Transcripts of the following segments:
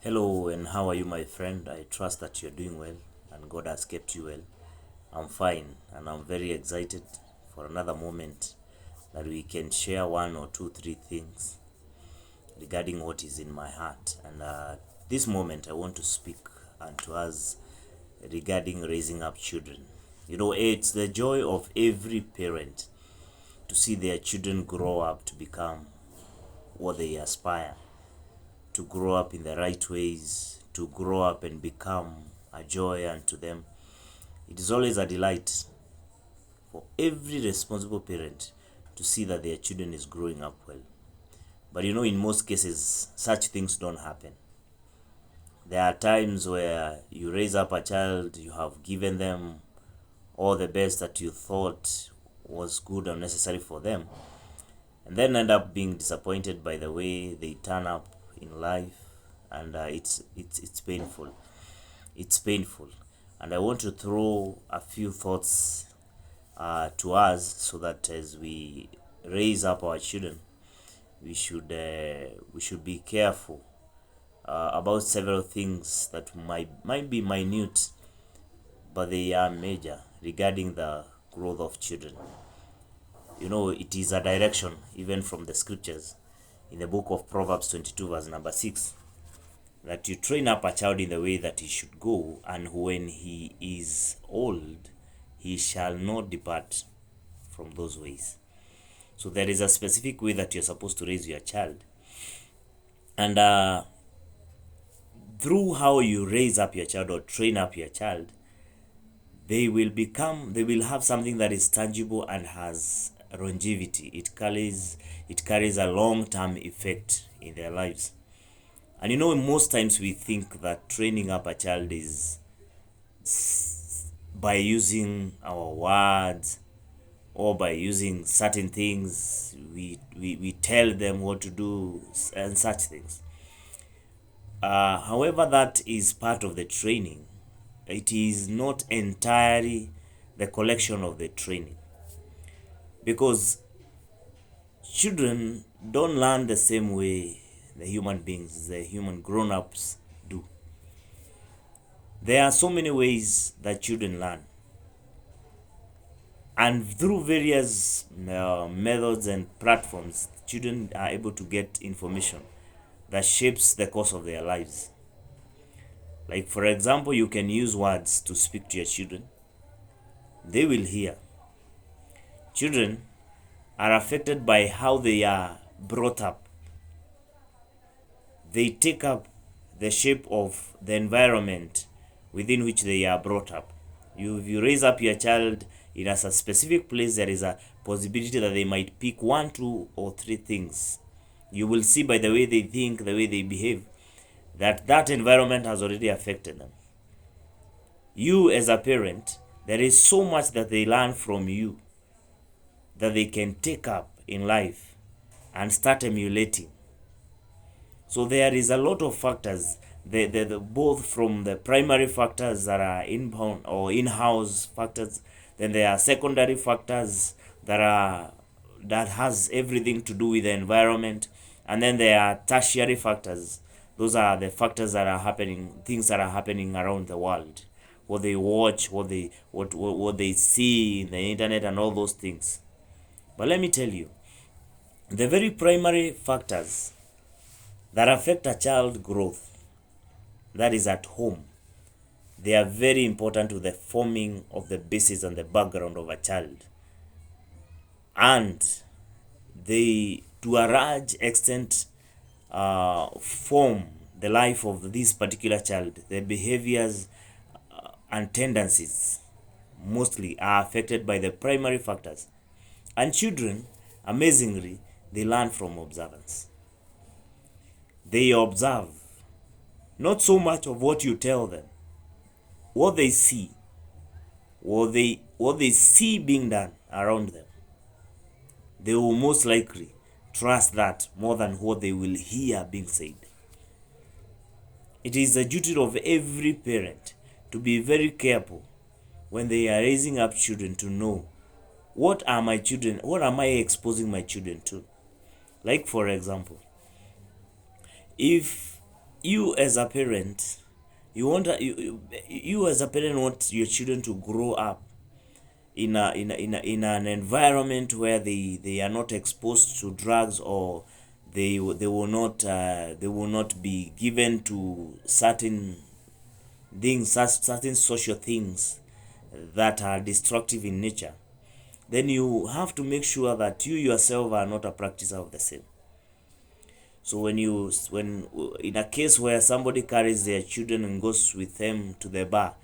Hello, and how are you, my friend? I trust that you're doing well and God has kept you well. I'm fine, and I'm very excited for another moment that we can share one or two, three things regarding what is in my heart. And this moment, I want to speak unto us regarding raising up children. You know, it's the joy of every parent to see their children grow up to become what they aspire, to grow up in the right ways, to grow up and become a joy unto them. It is always a delight for every responsible parent to see that their children is growing up well. But you know, in most cases, such things don't happen. There are times where you raise up a child, you have given them all the best that you thought was good and necessary for them, and then end up being disappointed by the way they turn up in life, and it's painful. It's painful, and I want to throw a few thoughts to us so that as we raise up our children, we should be careful about several things that might be minute, but they are major regarding the growth of children. You know, it is a direction even from the scriptures in the book of Proverbs 22 verse number 6, that you train up a child in the way that he should go, and when he is old, he shall not depart from those ways. So there is a specific way that you're supposed to raise your child. And through how you raise up your child or train up your child, they will have something that is tangible and has longevity. It carries a long-term effect in their lives. And you know, most times we think that training up a child is by using our words or by using certain things. We tell them what to do and such things. However, that is part of the training. It is not entirely the collection of the training, because children don't learn the same way the human grown-ups do. There are so many ways that children learn, and through various methods and platforms, children are able to get information that shapes the course of their lives. Like, for example, you can use words to speak to your children. They will hear. Children are affected by how they are brought up. They take up the shape of the environment within which they are brought up. If you raise up your child in a specific place, there is a possibility that they might pick one, two, or three things. You will see by the way they think, the way they behave, that environment has already affected them. You as a parent, there is so much that they learn from you that they can take up in life and start emulating. So there is a lot of factors, both from the primary factors that are inbound or in-house factors, then there are secondary factors that has everything to do with the environment, and then there are tertiary factors. Those are the factors that are happening, things that are happening around the world, what they watch, what they see in the internet, and all those things. But let me tell you, the very primary factors that affect a child growth, that is at home, they are very important to the forming of the basis and the background of a child. And they, to a large extent, form the life of this particular child. The behaviors and tendencies mostly are affected by the primary factors. And children, amazingly, they learn from observance. They observe not so much of what you tell them, what they see, what they see being done around them. They will most likely trust that more than what they will hear being said. It is the duty of every parent to be very careful when they are raising up children, to know, what am I exposing my children to? Like, for example, if you as a parent, you as a parent want your children to grow up in an environment where they are not exposed to drugs, or they will not be given to certain things, certain social things that are destructive in nature. Then you have to make sure that you yourself are not a practicer of the same. So when in a case where somebody carries their children and goes with them to the bar,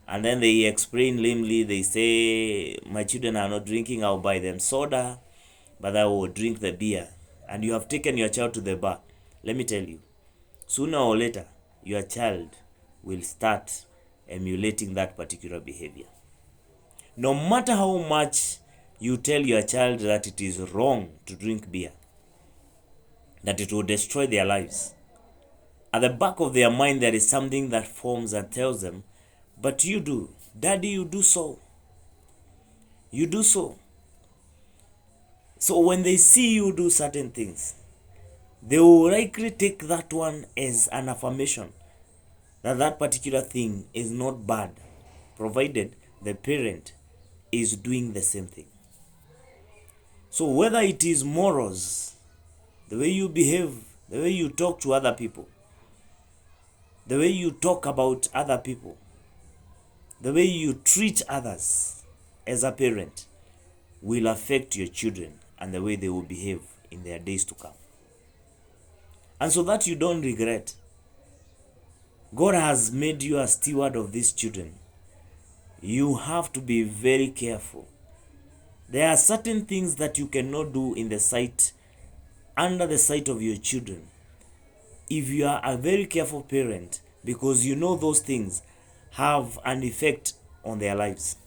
and then they explain lamely, they say, my children are not drinking, I'll buy them soda, but I will drink the beer. And you have taken your child to the bar. Let me tell you, sooner or later, your child will start emulating that particular behavior. No matter how much you tell your child that it is wrong to drink beer, that it will destroy their lives, at the back of their mind there is something that forms and tells them, but you do, daddy, you do so. You do so. So when they see you do certain things, they will likely take that one as an affirmation that that particular thing is not bad, provided the parent is doing the same thing. So whether it is morals, the way you behave, the way you talk to other people, the way you talk about other people, the way you treat others as a parent will affect your children and the way they will behave in their days to come. And so that you don't regret, God has made you a steward of these children. You have to be very careful. There are certain things that you cannot do under the sight of your children. If you are a very careful parent, because you know those things have an effect on their lives,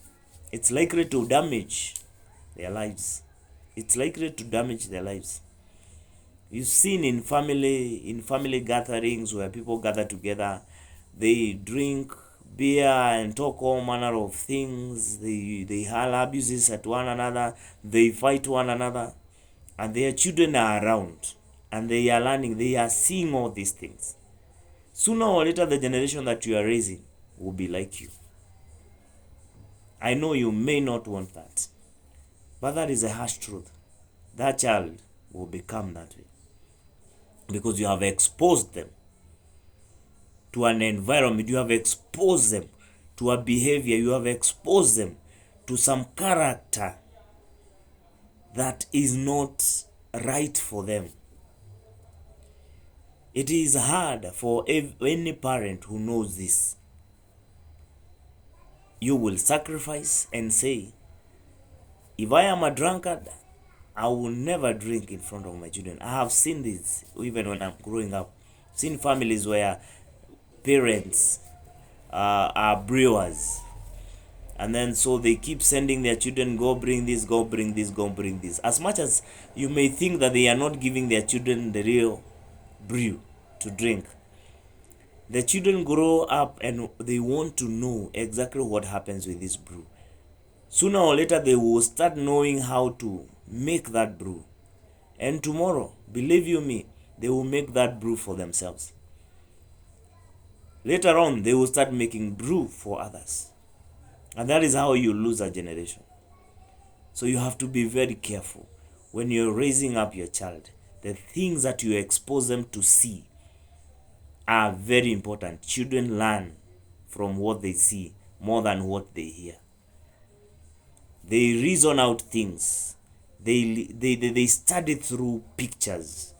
it's likely to damage their lives. It's likely to damage their lives. You've seen in family gatherings where people gather together, they drink beer and talk all manner of things. They hurl abuses at one another. They fight one another, and their children are around, and they are learning. They are seeing all these things. Sooner or later, the generation that you are raising will be like you. I know you may not want that, but that is a harsh truth. That child will become that way because you have exposed them to an environment, you have exposed them to a behavior, you have exposed them to some character that is not right for them. It is hard for any parent who knows this. You will sacrifice and say, if I am a drunkard, I will never drink in front of my children. I have seen this even when I'm growing up. Seen families where parents are brewers, and then so they keep sending their children, go bring this, go bring this, go bring this. As much as you may think that they are not giving their children the real brew to drink, the children grow up and they want to know exactly what happens with this brew. Sooner or later, they will start knowing how to make that brew. And tomorrow, believe you me, they will make that brew for themselves. Later on, they will start making brew for others. And that is how you lose a generation. So you have to be very careful when you're raising up your child. The things that you expose them to see are very important. Children learn from what they see more than what they hear. They reason out things. They study through pictures.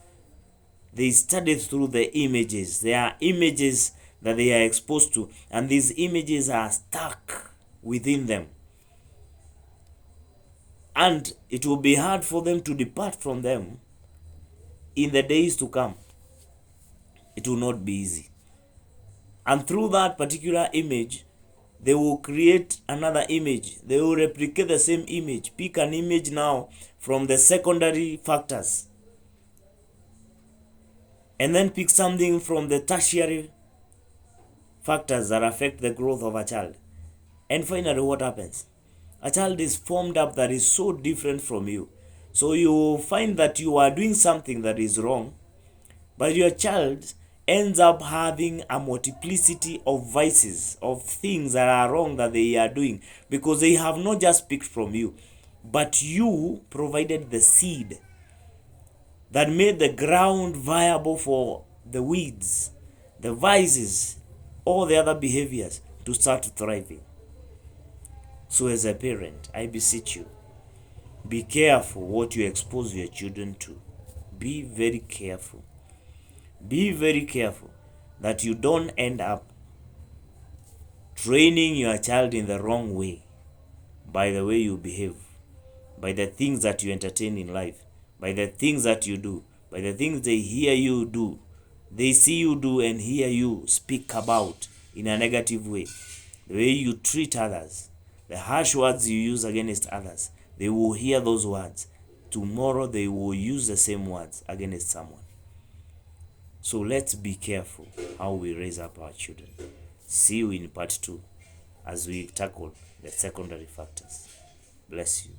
They study through the images. There are images that they are exposed to, and these images are stuck within them. And it will be hard for them to depart from them in the days to come. It will not be easy. And through that particular image, they will create another image. They will replicate the same image. Pick an image now from the secondary factors, and then pick something from the tertiary factors that affect the growth of a child. And finally, what happens? A child is formed up that is so different from you. So you find that you are doing something that is wrong, but your child ends up having a multiplicity of vices, of things that are wrong that they are doing, because they have not just picked from you, but you provided the seed that made the ground viable for the weeds, the vices, all the other behaviors to start thriving. So as a parent, I beseech you, be careful what you expose your children to. Be very careful. Be very careful that you don't end up training your child in the wrong way by the way you behave, by the things that you entertain in life, by the things that you do, by the things they hear you do, they see you do and hear you speak about in a negative way, the way you treat others, the harsh words you use against others. They will hear those words. Tomorrow they will use the same words against someone. So let's be careful how we raise up our children. See you in part 2 as we tackle the secondary factors. Bless you.